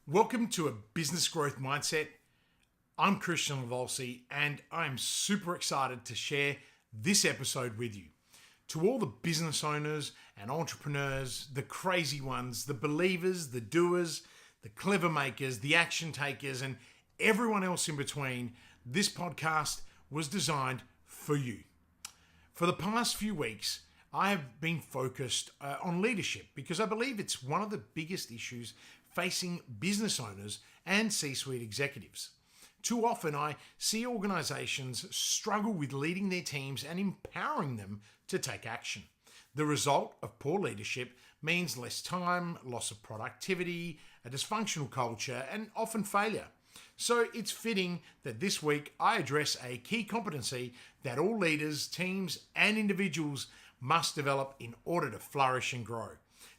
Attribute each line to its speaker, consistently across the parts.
Speaker 1: Welcome to a business growth mindset. I'm Christian Livolsi, and I'm super excited to share this episode with you. To all the business owners and entrepreneurs, the crazy ones, the believers, the doers, the clever makers, the action takers, and everyone else in between, this podcast was designed for you. For the past few weeks, I have been focused on leadership because I believe it's one of the biggest issues facing business owners and C-suite executives. Too often I see organizations struggle with leading their teams and empowering them to take action. The result of poor leadership means less time, loss of productivity, a dysfunctional culture, and often failure. So it's fitting that this week I address a key competency that all leaders, teams, and individuals must develop in order to flourish and grow.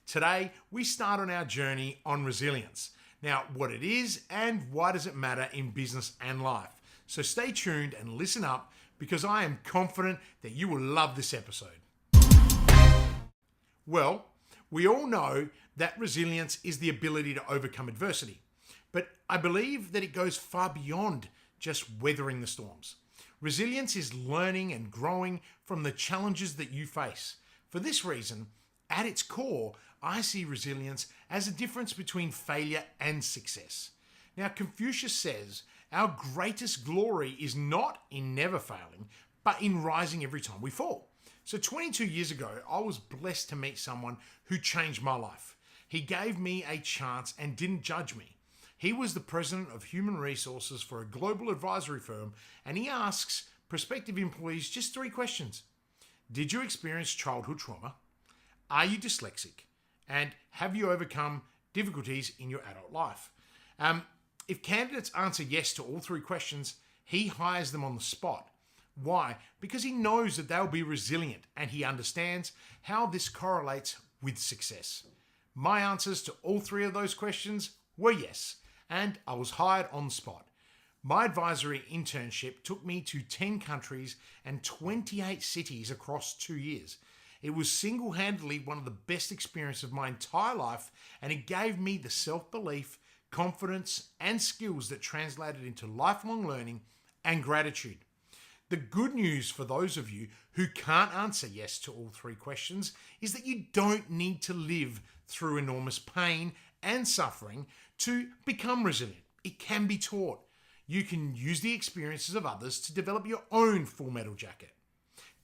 Speaker 1: Today, we start on our journey on resilience. Now, what it is and why does it matter in business and life? So stay tuned and listen up because I am confident that you will love this episode. Well, we all know that resilience is the ability to overcome adversity, but I believe that it goes far beyond just weathering the storms. Resilience is learning and growing from the challenges that you face. For this reason, at its core, I see resilience as a difference between failure and success. Now, Confucius says, our greatest glory is not in never failing, but in rising every time we fall. So 22 years ago, I was blessed to meet someone who changed my life. He gave me a chance and didn't judge me. He was the president of human resources for a global advisory firm, and he asks prospective employees just 3 questions. Did you experience childhood trauma? Are you dyslexic? And have you overcome difficulties in your adult life? If candidates answer yes to all 3 questions, he hires them on the spot. Why? Because he knows that they'll be resilient and he understands how this correlates with success. My answers to all 3 of those questions were yes, and I was hired on the spot. My advisory internship took me to 10 countries and 28 cities across 2 years. It was single-handedly one of the best experiences of my entire life, and it gave me the self-belief, confidence, and skills that translated into lifelong learning and gratitude. The good news for those of you who can't answer yes to all 3 questions is that you don't need to live through enormous pain and suffering to become resilient. It can be taught. You can use the experiences of others to develop your own full metal jacket.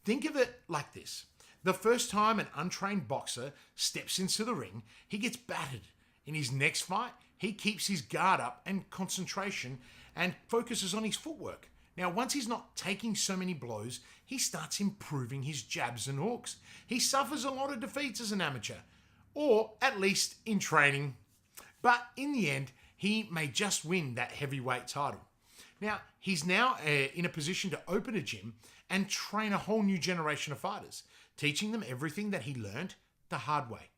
Speaker 1: Think of it like this. The first time an untrained boxer steps into the ring, he gets battered. In his next fight, he keeps his guard up and concentration and focuses on his footwork. Now, once he's not taking so many blows, he starts improving his jabs and hooks. He suffers a lot of defeats as an amateur, or at least in training. But in the end, he may just win that heavyweight title. Now, he's now in a position to open a gym and train a whole new generation of fighters, teaching them everything that he learned the hard way.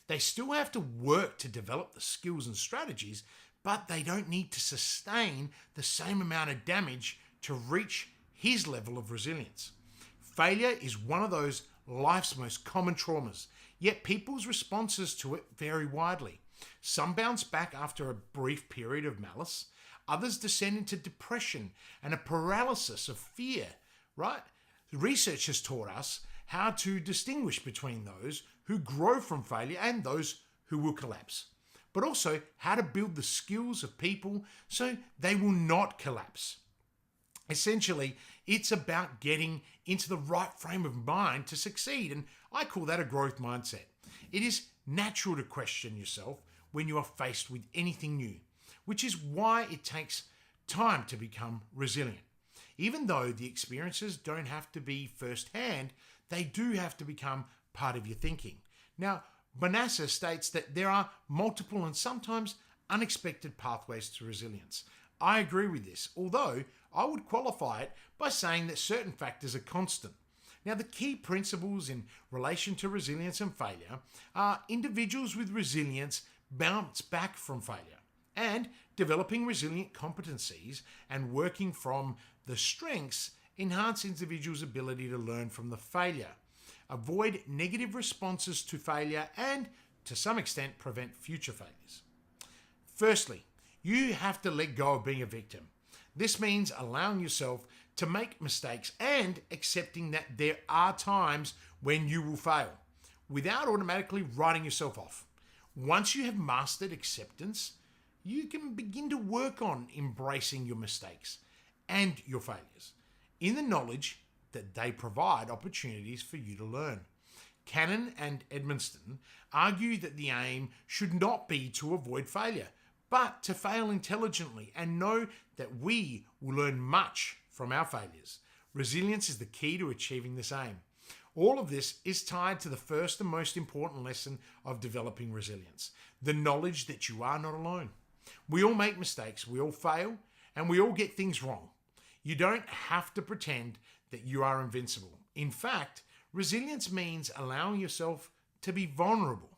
Speaker 1: They still have to work to develop the skills and strategies, but they don't need to sustain the same amount of damage to reach his level of resilience. Failure is one of those life's most common traumas, yet people's responses to it vary widely. Some bounce back after a brief period of malice. Others descend into depression and a paralysis of fear, right? Research has taught us how to distinguish between those who grow from failure and those who will collapse, but also how to build the skills of people so they will not collapse. Essentially, it's about getting into the right frame of mind to succeed, and I call that a growth mindset. It is natural to question yourself when you are faced with anything new, which is why it takes time to become resilient. Even though the experiences don't have to be firsthand, they do have to become part of your thinking. Now, Bonassa states that there are multiple and sometimes unexpected pathways to resilience. I agree with this, although I would qualify it by saying that certain factors are constant. Now, the key principles in relation to resilience and failure are individuals with resilience bounce back from failure, and developing resilient competencies and working from the strengths enhance individuals' ability to learn from the failure, avoid negative responses to failure, and to some extent prevent future failures. Firstly, You have to let go of being a victim. This means allowing yourself to make mistakes and accepting that there are times when you will fail without automatically writing yourself off. Once you have mastered acceptance, you can begin to work on embracing your mistakes and your failures in the knowledge that they provide opportunities for you to learn. Cannon and Edmonston argue that the aim should not be to avoid failure, but to fail intelligently and know that we will learn much from our failures. Resilience is the key to achieving this aim. All of this is tied to the first and most important lesson of developing resilience, the knowledge that you are not alone. We all make mistakes, we all fail, and we all get things wrong. You don't have to pretend that you are invincible. In fact, resilience means allowing yourself to be vulnerable.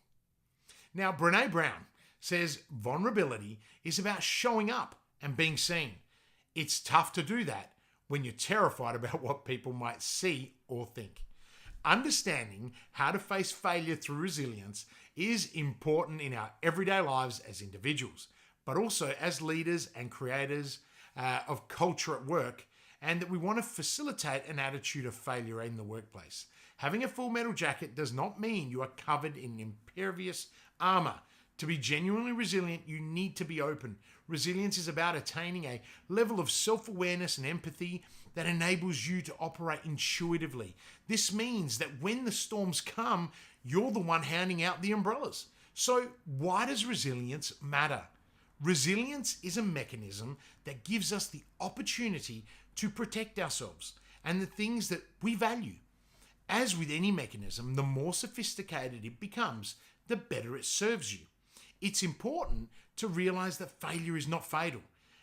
Speaker 1: Now, Brené Brown says vulnerability is about showing up and being seen. It's tough to do that when you're terrified about what people might see or think. Understanding how to face failure through resilience is important in our everyday lives as individuals, but also as leaders and creators of culture at work, and that we want to facilitate an attitude of failure in the workplace. Having a full metal jacket does not mean you are covered in impervious armor. To be genuinely resilient, you need to be open. Resilience is about attaining a level of self-awareness and empathy that enables you to operate intuitively. This means that when the storms come, you're the one handing out the umbrellas. So why does resilience matter? Resilience is a mechanism that gives us the opportunity to protect ourselves and the things that we value. As with any mechanism, the more sophisticated it becomes, the better it serves you. It's important to realize that failure is not fatal.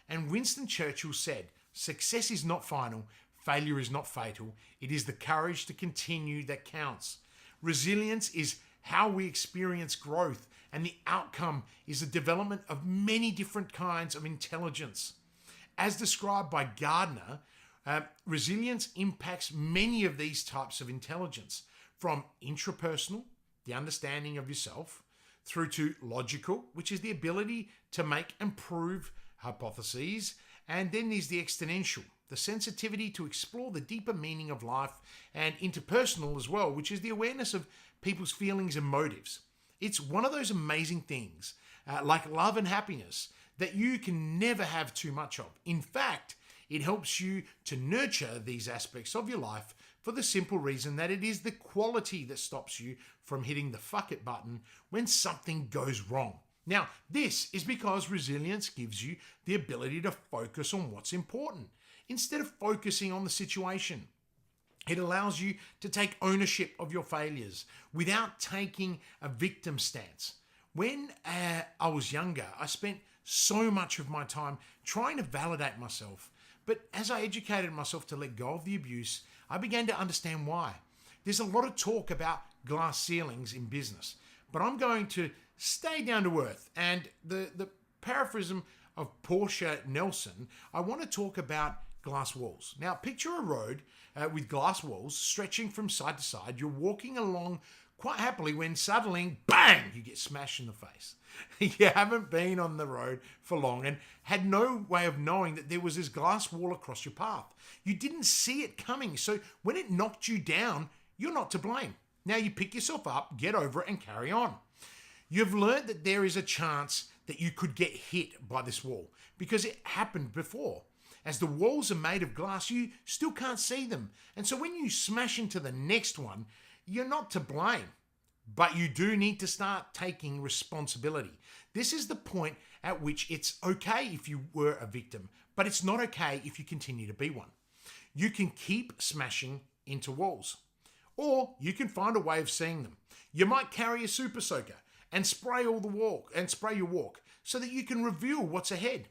Speaker 1: And Winston Churchill said, "Success is not final, failure is not fatal. It is the courage to continue that counts." Resilience is how we experience growth, and the outcome is the development of many different kinds of intelligence. As described by Gardner, resilience impacts many of these types of intelligence, from intrapersonal, the understanding of yourself, through to logical, which is the ability to make and prove hypotheses, and then there's the exponential, the sensitivity to explore the deeper meaning of life, and interpersonal as well, which is the awareness of people's feelings and motives. It's one of those amazing things, like love and happiness, that you can never have too much of. In fact, it helps you to nurture these aspects of your life for the simple reason that it is the quality that stops you from hitting the fuck it button when something goes wrong. Now, this is because resilience gives you the ability to focus on what's important instead of focusing on the situation. It allows you to take ownership of your failures without taking a victim stance. When I was younger, I spent so much of my time trying to validate myself. But as I educated myself to let go of the abuse, I began to understand why. There's a lot of talk about glass ceilings in business, but I'm going to stay down to earth. And the paraphrasm of Portia Nelson, I want to talk about glass walls. Now, picture a road with glass walls stretching from side to side. You're walking along quite happily when suddenly, bang, you get smashed in the face. You haven't been on the road for long and had no way of knowing that there was this glass wall across your path. You didn't see it coming, so when it knocked you down, you're not to blame. Now you pick yourself up, get over it, and carry on. You've learned that there is a chance that you could get hit by this wall because it happened before. As the walls are made of glass, you still can't see them. And so when you smash into the next one, you're not to blame. But you do need to start taking responsibility. This is the point at which it's okay if you were a victim, but it's not okay if you continue to be one. You can keep smashing into walls, or you can find a way of seeing them. You might carry a super soaker and spray your walk so that you can reveal what's ahead.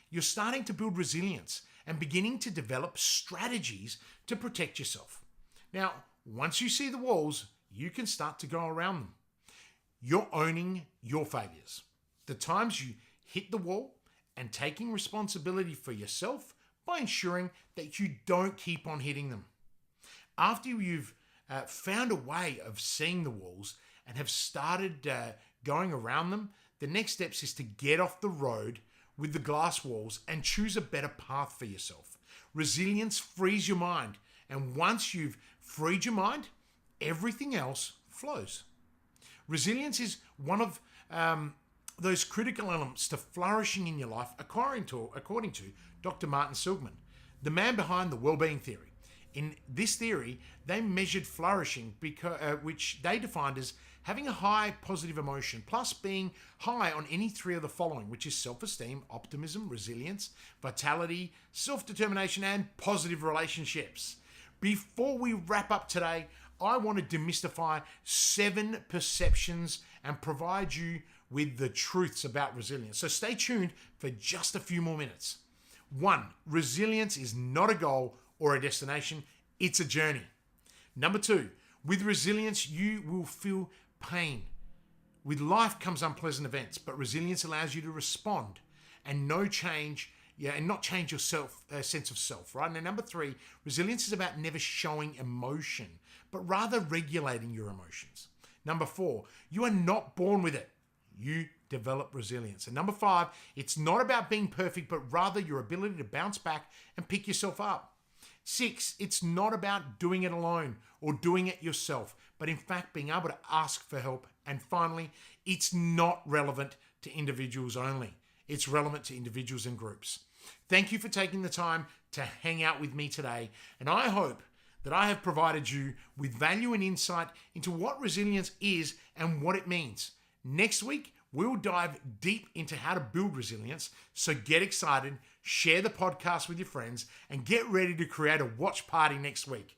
Speaker 1: You're starting to build resilience and beginning to develop strategies to protect yourself. Now, once you see the walls, you can start to go around them. You're owning your failures, the times you hit the wall, and taking responsibility for yourself by ensuring that you don't keep on hitting them. After you've found a way of seeing the walls and have started going around them, the next steps is to get off the road with the glass walls and choose a better path for yourself. Resilience frees your mind. And once you've freed your mind, everything else flows. Resilience is one of those critical elements to flourishing in your life, according to Dr. Martin Seligman, the man behind the well-being theory. In this theory, they measured flourishing, which they defined as having a high positive emotion, plus being high on any three of the following, which is self-esteem, optimism, resilience, vitality, self-determination, and positive relationships. Before we wrap up today, I want to demystify 7 perceptions and provide you with the truths about resilience. So stay tuned for just a few more minutes. 1, resilience is not a goal or a destination, it's a journey. Number 2, with resilience, you will feel pain. With life comes unpleasant events, but resilience allows you to respond and not change your sense of self, right? And number 3, resilience is about never showing emotion, but rather regulating your emotions. Number 4, you are not born with it. You develop resilience. And number 5, it's not about being perfect, but rather your ability to bounce back and pick yourself up. 6, it's not about doing it alone or doing it yourself, but in fact being able to ask for help. And finally, it's not relevant to individuals only. It's relevant to individuals and groups. Thank you for taking the time to hang out with me today, and I hope that I have provided you with value and insight into what resilience is and what it means. Next week, we'll dive deep into how to build resilience, so get excited, share the podcast with your friends, and get ready to create a watch party next week.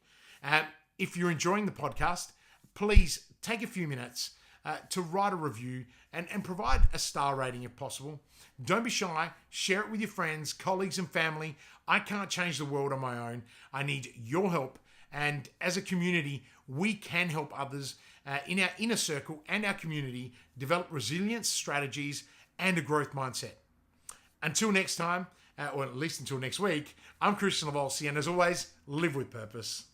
Speaker 1: If you're enjoying the podcast, please take a few minutes to write a review and provide a star rating if possible. Don't be shy. Share it with your friends, colleagues, and family. I can't change the world on my own. I need your help. And as a community, we can help others in our inner circle and our community develop resilience strategies and a growth mindset. Until next time, or at least until next week, I'm Christian Livolsi, and as always, live with purpose.